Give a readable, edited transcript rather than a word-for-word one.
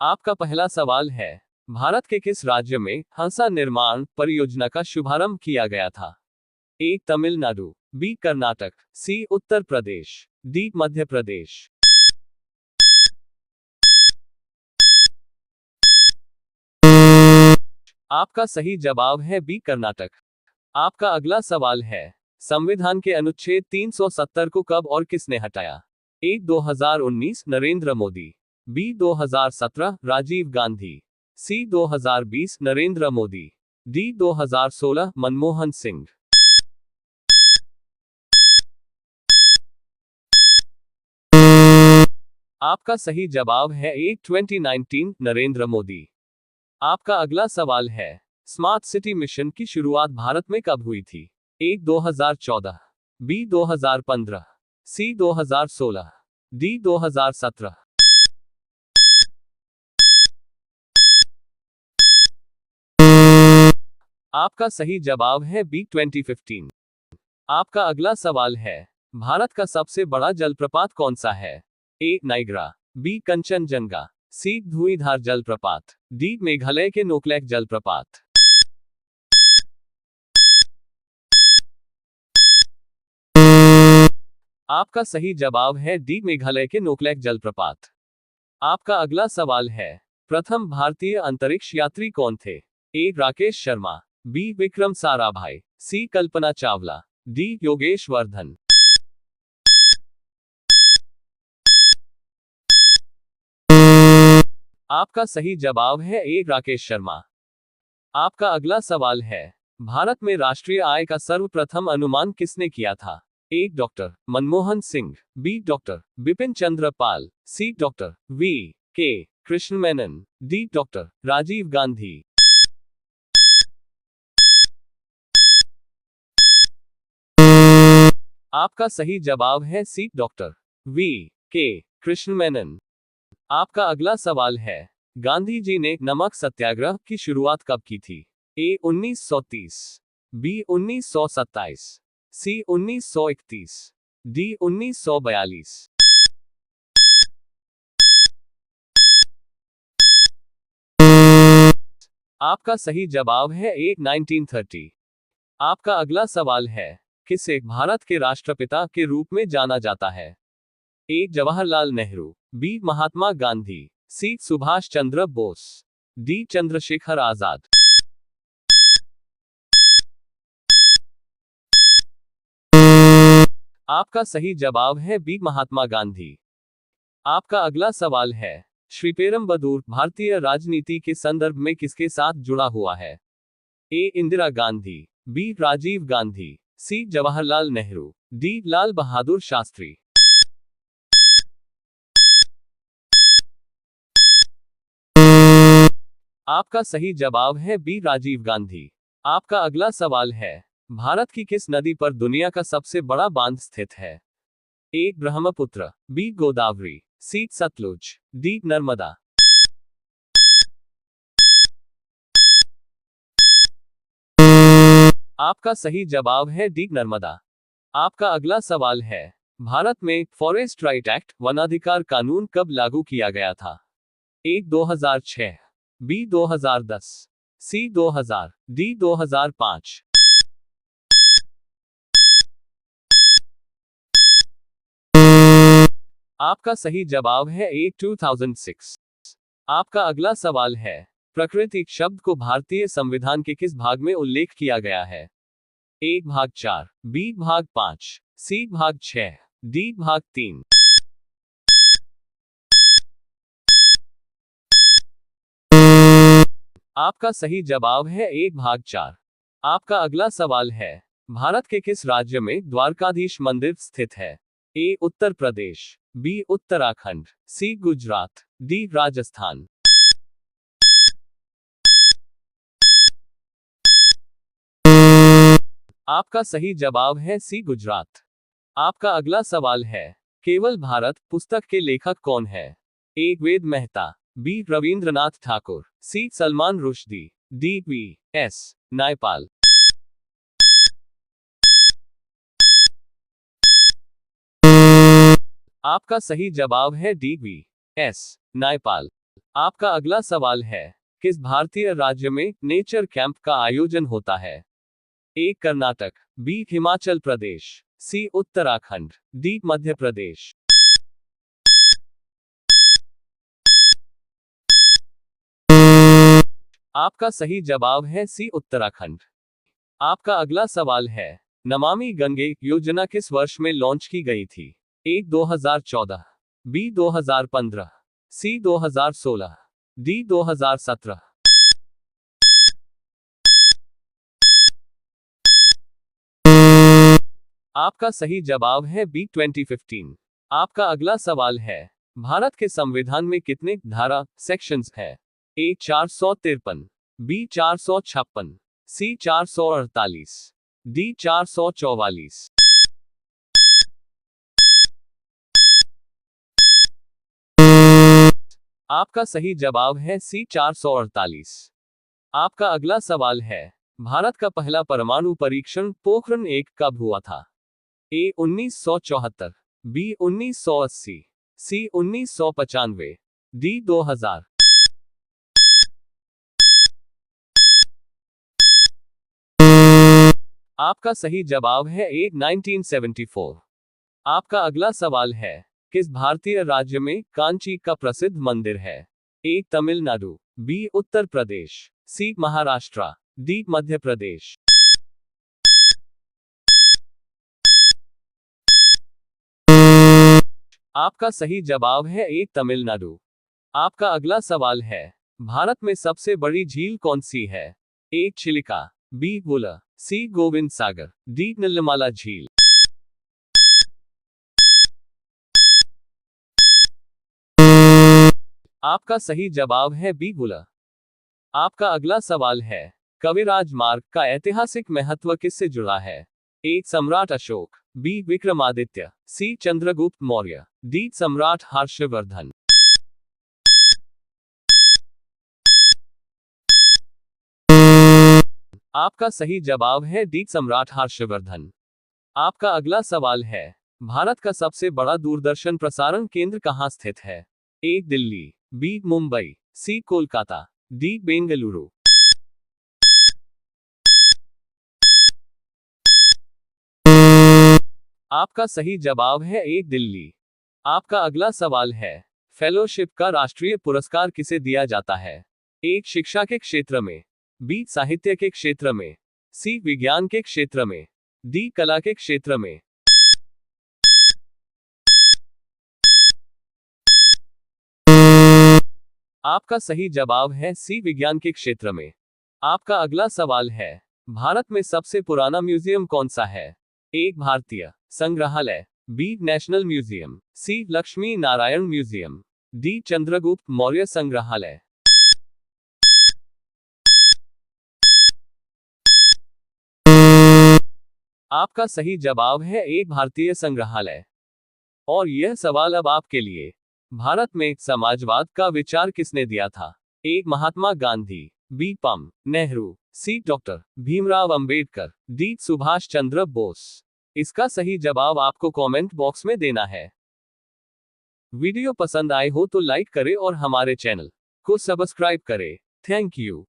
आपका पहला सवाल है, भारत के किस राज्य में हंसा निर्माण परियोजना का शुभारंभ किया गया था? ए तमिलनाडु, बी कर्नाटक, सी उत्तर प्रदेश, डी मध्य प्रदेश। आपका सही जवाब है बी कर्नाटक। आपका अगला सवाल है, संविधान के अनुच्छेद 370 को कब और किसने हटाया? ए 2019 नरेंद्र मोदी, बी 2017 राजीव गांधी, सी 2020 नरेंद्र मोदी, डी 2016 मनमोहन सिंह। आपका सही जवाब है ए 2019 नरेंद्र मोदी। आपका अगला सवाल है, स्मार्ट सिटी मिशन की शुरुआत भारत में कब हुई थी? ए 2014, बी 2015, सी 2016, डी 2017। आपका सही जवाब है बी 2015। आपका अगला सवाल है, भारत का सबसे बड़ा जलप्रपात कौन सा है? ए नाइग्रा, बी कंचनजंगा, सी धुईधार जलप्रपात, डी मेघालय के नोकलैक जलप्रपात। आपका सही जवाब है डी मेघालय के नोकलैक जलप्रपात। आपका अगला सवाल है, प्रथम भारतीय अंतरिक्ष यात्री कौन थे? ए राकेश शर्मा, बी विक्रम साराभाई, सी कल्पना चावला, डी योगेश वर्धन। आपका सही जवाब है ए राकेश शर्मा। आपका अगला सवाल है, भारत में राष्ट्रीय आय का सर्वप्रथम अनुमान किसने किया था? A doctor Manmohan Singh, B doctor Bipin Chandra Pal, C doctor V K Krishna Menon, D doctor Rajiv Gandhi. आपका सही जवाब है सी doctor V K Krishna Menon. आपका अगला सवाल है, गांधी जी ने नमक सत्याग्रह की शुरुआत कब की थी? ए 1930, बी 1927, सी 1931, डी 1942। आपका सही जवाब है ए 1930। आपका अगला सवाल है, किसे भारत के राष्ट्रपिता के रूप में जाना जाता है? ए जवाहरलाल नेहरू, बी महात्मा गांधी, सी सुभाष चंद्र बोस, डी चंद्रशेखर आजाद। आपका सही जवाब है बी महात्मा गांधी। आपका अगला सवाल है, श्री पेरुम्बदूर भारतीय राजनीति के संदर्भ में किसके साथ जुड़ा हुआ है? ए इंदिरा गांधी, बी राजीव गांधी, सी जवाहरलाल नेहरू, डी लाल बहादुर शास्त्री। आपका सही जवाब है बी राजीव गांधी। आपका अगला सवाल है, भारत की किस नदी पर दुनिया का सबसे बड़ा बांध स्थित है? ए ब्रह्मपुत्र, बी गोदावरी, सी सतलुज, डी नर्मदा। आपका सही जवाब है डी नर्मदा। आपका अगला सवाल है, भारत में फॉरेस्ट राइट एक्ट वनाधिकार कानून कब लागू किया गया था? ए 2006, बी 2010, सी 2000, डी 2005। आपका सही जवाब है ए 2006। आपका अगला सवाल है, प्रकृति शब्द को भारतीय संविधान के किस भाग में उल्लेख किया गया है? ए भाग 4, बी भाग 5, सी भाग 6, डी भाग 3। आपका सही जवाब है ए भाग 4। आपका अगला सवाल है, भारत के किस राज्य में द्वारकाधीश मंदिर स्थित है? ए उत्तर प्रदेश, बी उत्तराखंड, सी गुजरात, डी राजस्थान। आपका सही जवाब है सी गुजरात। आपका अगला सवाल है, केवल भारत पुस्तक के लेखक कौन है? A Ved Mehta, B Rabindranath Thakur, C Salman Rushdie, D V S Naipaul. आपका सही जवाब है डी वी एस नायपाल। आपका अगला सवाल है, किस भारतीय राज्य में नेचर कैंप का आयोजन होता है? ए कर्नाटक, बी हिमाचल प्रदेश, सी उत्तराखंड, डी मध्य प्रदेश। आपका सही जवाब है सी उत्तराखंड। आपका अगला सवाल है, नमामि गंगे योजना किस वर्ष में लॉन्च की गई थी? ए 2014, बी 2015, सी 2016, डी 2017। आपका सही जवाब है बी 2015। आपका अगला सवाल है, भारत के संविधान में कितने धारा सेक्शंस है? ए 453, बी 456, सी 448, डी 444। आपका सही जवाब है सी 448। आपका अगला सवाल है, भारत का पहला परमाणु परीक्षण पोखरण 1 कब हुआ था? ए 1974, बी 1980, सी 1995, डी 2000। आपका सही जवाब है ए 1974। आपका अगला सवाल है, किस भारतीय राज्य में कांची का प्रसिद्ध मंदिर है? ए तमिलनाडु, बी उत्तर प्रदेश, सी महाराष्ट्र, डी मध्य प्रदेश। आपका सही जवाब है ए तमिलनाडु। आपका अगला सवाल है, भारत में सबसे बड़ी झील कौन सी है? ए चिलिका, बी बुला, सी गोविंद सागर, डी नीलमाला झील। आपका सही जवाब है बी बुला। आपका अगला सवाल है, कविराज मार्ग का ऐतिहासिक महत्व किससे जुड़ा है? ए सम्राट अशोक, बी विक्रमादित्य, सी चंद्रगुप्त मौर्य, डी सम्राट हर्षवर्धन। आपका सही जवाब है डी सम्राट हर्षवर्धन। आपका अगला सवाल है, भारत का सबसे बड़ा दूरदर्शन प्रसारण केंद्र कहाँ स्थित है? ए दिल्ली, बी मुंबई, सी कोलकाता, डी बेंगलुरु। आपका सही जवाब है ए दिल्ली। आपका अगला सवाल है, फेलोशिप का राष्ट्रीय पुरस्कार किसे दिया जाता है? ए शिक्षा के क्षेत्र में, बी साहित्य के क्षेत्र में, सी विज्ञान के क्षेत्र में, डी कला के क्षेत्र में। आपका सही जवाब है सी विज्ञान के क्षेत्र में। आपका अगला सवाल है, भारत में सबसे पुराना म्यूजियम कौन सा है? ए भारतीय संग्रहालय, बी नेशनल म्यूजियम, सी लक्ष्मी नारायण म्यूजियम, डी चंद्रगुप्त मौर्य संग्रहालय। आपका सही जवाब है एक भारतीय संग्रहालय। और यह सवाल अब आपके लिए, भारत में समाजवाद का विचार किसने दिया था? ए महात्मा गांधी, बी पम नेहरू, सी डॉक्टर भीमराव अंबेडकर, डी सुभाष चंद्र बोस। इसका सही जवाब आपको कमेंट बॉक्स में देना है। वीडियो पसंद आए हो तो लाइक करें और हमारे चैनल को सब्सक्राइब करें। Thank you.